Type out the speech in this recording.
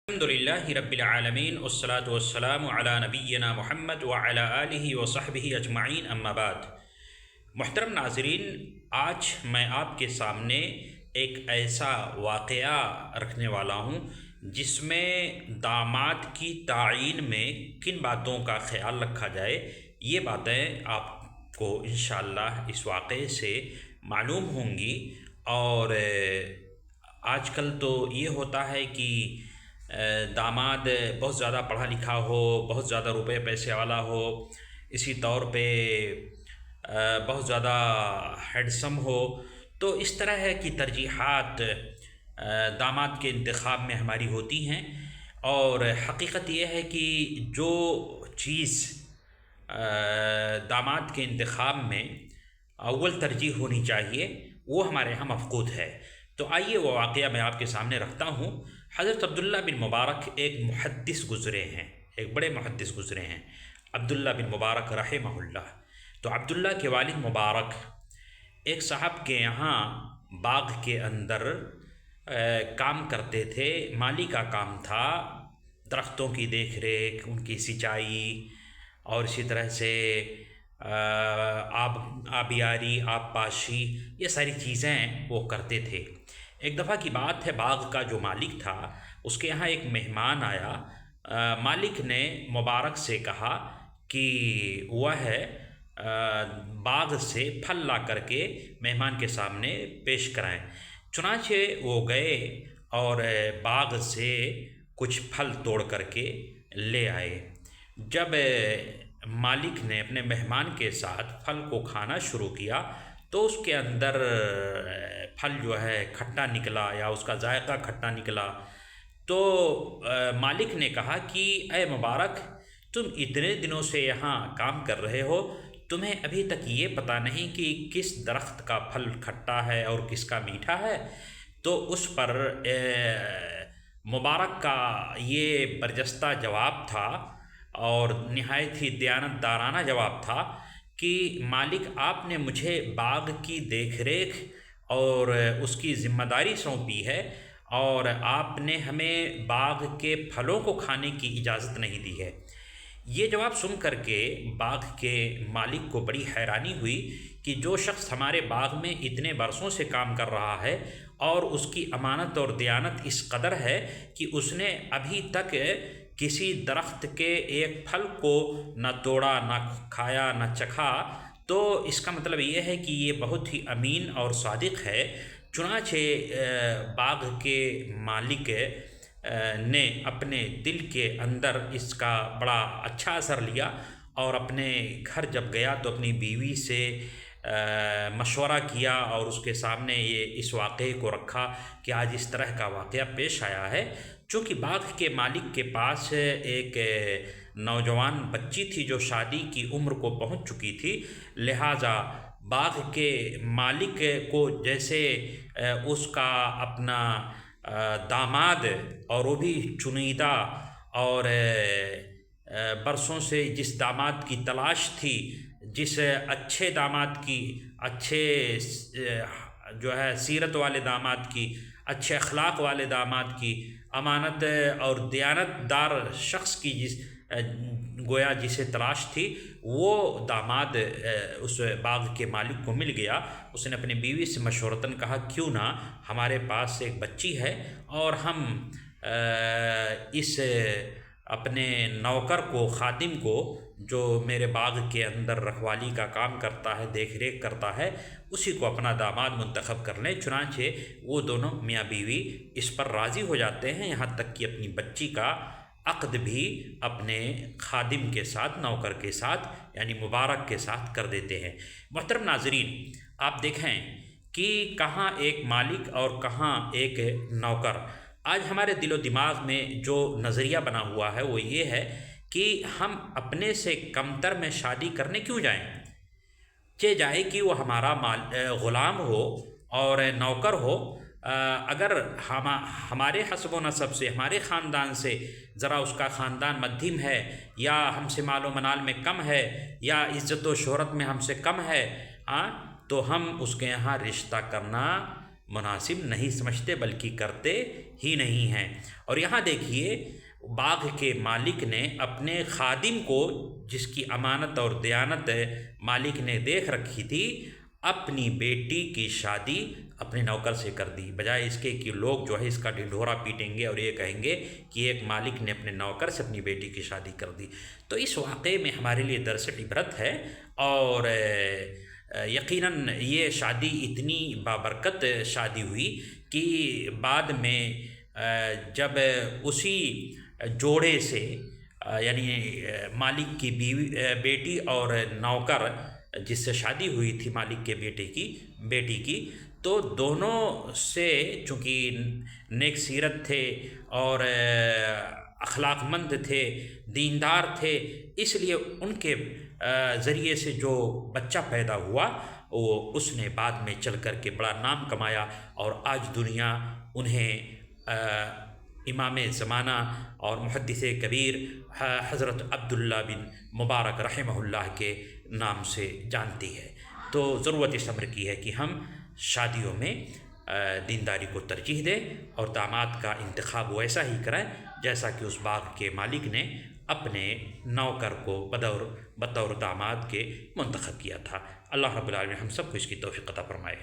الحمدللہ رب العالمین والصلاة والسلام علی نبینا محمد وعلی آلہ وصحبہ اجمعین اما بعد۔ محترم ناظرین، آج میں آپ کے سامنے ایک ایسا واقعہ رکھنے والا ہوں جس میں داماد کی تعیین میں کن باتوں کا خیال رکھا جائے، یہ باتیں آپ کو انشاءاللہ اس واقعے سے معلوم ہوں گی۔ اور آج کل تو یہ ہوتا ہے کہ داماد بہت زیادہ پڑھا لکھا ہو، بہت زیادہ روپے پیسے والا ہو، اسی طور پہ بہت زیادہ ہینڈسم ہو، تو اس طرح کی ترجیحات داماد کے انتخاب میں ہماری ہوتی ہیں۔ اور حقیقت یہ ہے کہ جو چیز داماد کے انتخاب میں اول ترجیح ہونی چاہیے وہ ہمارے ہاں مفقود ہے۔ تو آئیے وہ واقعہ میں آپ کے سامنے رکھتا ہوں۔ حضرت عبداللہ بن مبارک ایک محدث گزرے ہیں، ایک بڑے محدث گزرے ہیں، عبداللہ بن مبارک رحمہ اللہ۔ تو عبداللہ کے والد مبارک ایک صاحب کے یہاں باغ کے اندر کام کرتے تھے، مالی کا کام تھا، درختوں کی دیکھ ریکھ، ان کی سینچائی اور اسی طرح سے آبیاری، آب پاشی، یہ ساری چیزیں وہ کرتے تھے۔ ایک دفعہ کی بات ہے، باغ کا جو مالک تھا اس کے یہاں ایک مہمان آیا۔ مالک نے مبارک سے کہا کہ وہ ہے باغ سے پھل لا کر کے مہمان کے سامنے پیش کرائیں۔ چنانچہ وہ گئے اور باغ سے کچھ پھل توڑ کر کے لے آئے۔ جب مالک نے اپنے مہمان کے ساتھ پھل کو کھانا شروع کیا تو اس کے اندر پھل جو ہے کھٹا نکلا، یا اس کا ذائقہ کھٹا نکلا۔ تو مالک نے کہا کہ اے مبارک، تم اتنے دنوں سے یہاں کام کر رہے ہو، تمہیں ابھی تک یہ پتہ نہیں کہ کس درخت کا پھل کھٹا ہے اور کس کا میٹھا ہے؟ تو اس پر مبارک کا یہ برجستہ جواب تھا اور نہایت ہی دیانتدارانہ جواب تھا کہ مالک، آپ نے مجھے باغ کی دیکھ ریکھ اور اس کی ذمہ داری سونپی ہے، اور آپ نے ہمیں باغ کے پھلوں کو کھانے کی اجازت نہیں دی ہے۔ یہ جواب سن کر کے باغ کے مالک کو بڑی حیرانی ہوئی کہ جو شخص ہمارے باغ میں اتنے برسوں سے کام کر رہا ہے اور اس کی امانت اور دیانت اس قدر ہے کہ اس نے ابھی تک کسی درخت کے ایک پھل کو نہ توڑا، نہ کھایا، نہ چکھا، تو اس کا مطلب یہ ہے کہ یہ بہت ہی امین اور صادق ہے۔ چنانچہ باغ کے مالک نے اپنے دل کے اندر اس کا بڑا اچھا اثر لیا، اور اپنے گھر جب گیا تو اپنی بیوی سے مشورہ کیا اور اس کے سامنے اس واقعے کو رکھا کہ آج اس طرح کا واقعہ پیش آیا ہے۔ چونکہ باغ کے مالک کے پاس ایک نوجوان بچی تھی جو شادی کی عمر کو پہنچ چکی تھی، لہٰذا باغ کے مالک کو جیسے اس کا اپنا داماد، اور وہ بھی چنیدہ، اور برسوں سے جس داماد کی تلاش تھی، جس اچھے داماد کی، اچھے جو ہے سیرت والے داماد کی، اچھے اخلاق والے داماد کی، امانت اور دیانت دار شخص کی گویا جسے تلاش تھی، وہ داماد اس باغ کے مالک کو مل گیا۔ اس نے اپنی بیوی سے مشورتاً کہا، کیوں نہ ہمارے پاس ایک بچی ہے اور ہم اس اپنے نوکر کو، خادم کو، جو میرے باغ کے اندر رکھوالی کا کام کرتا ہے، دیکھ ریکھ کرتا ہے، اسی کو اپنا داماد منتخب کر لیں۔ چنانچہ وہ دونوں میاں بیوی اس پر راضی ہو جاتے ہیں، یہاں تک کہ اپنی بچی کا عقد بھی اپنے خادم کے ساتھ، نوکر کے ساتھ، یعنی مبارک کے ساتھ کر دیتے ہیں۔ محترم ناظرین، آپ دیکھیں کہ کہاں ایک مالک اور کہاں ایک نوکر۔ آج ہمارے دل و دماغ میں جو نظریہ بنا ہوا ہے وہ یہ ہے کہ ہم اپنے سے کمتر میں شادی کرنے کیوں جائیں؟ جائے کہ وہ ہمارا غلام ہو اور نوکر ہو، اگر ہمارے حسب و نسب سے، ہمارے خاندان سے ذرا اس کا خاندان مدھم ہے، یا ہم سے مال و منال میں کم ہے، یا عزت و شہرت میں ہم سے کم ہے، تو ہم اس کے یہاں رشتہ کرنا مناسب نہیں سمجھتے بلکہ کرتے ہی نہیں ہیں۔ اور یہاں دیکھیے باغ کے مالک نے اپنے خادم کو، جس کی امانت اور دیانت مالک نے دیکھ رکھی تھی، اپنی بیٹی کی شادی اپنے نوکر سے کر دی، بجائے اس کے کہ لوگ جو ہے اس کا ڈھنڈورا پیٹیں گے اور یہ کہیں گے کہ ایک مالک نے اپنے نوکر سے اپنی بیٹی کی شادی کر دی۔ تو اس واقعے میں ہمارے لیے درس عبرت ہے، اور یقیناً یہ شادی اتنی بابرکت شادی ہوئی کہ بعد میں جب اسی جوڑے سے یعنی مالک کی بیٹی اور نوکر جس سے شادی ہوئی تھی مالک کے بیٹی کی، تو دونوں سے چونکہ نیک سیرت تھے اور اخلاق مند تھے، دیندار تھے، اس لیے ان کے ذریعے سے جو بچہ پیدا ہوا وہ اس نے بعد میں چل کر کے بڑا نام کمایا، اور آج دنیا انہیں امام زمانہ اور محدث کبیر حضرت عبداللہ بن مبارک رحمہ اللہ کے نام سے جانتی ہے۔ تو ضرورت اس امر کی ہے کہ ہم شادیوں میں دینداری کو ترجیح دیں اور داماد کا انتخاب ویسا ہی کریں جیسا کہ اس باغ کے مالک نے اپنے نوکر کو بطور داماد کے منتخب کیا تھا۔ اللہ رب العالمین ہم سب کو اس کی توفیق عطا فرمائے۔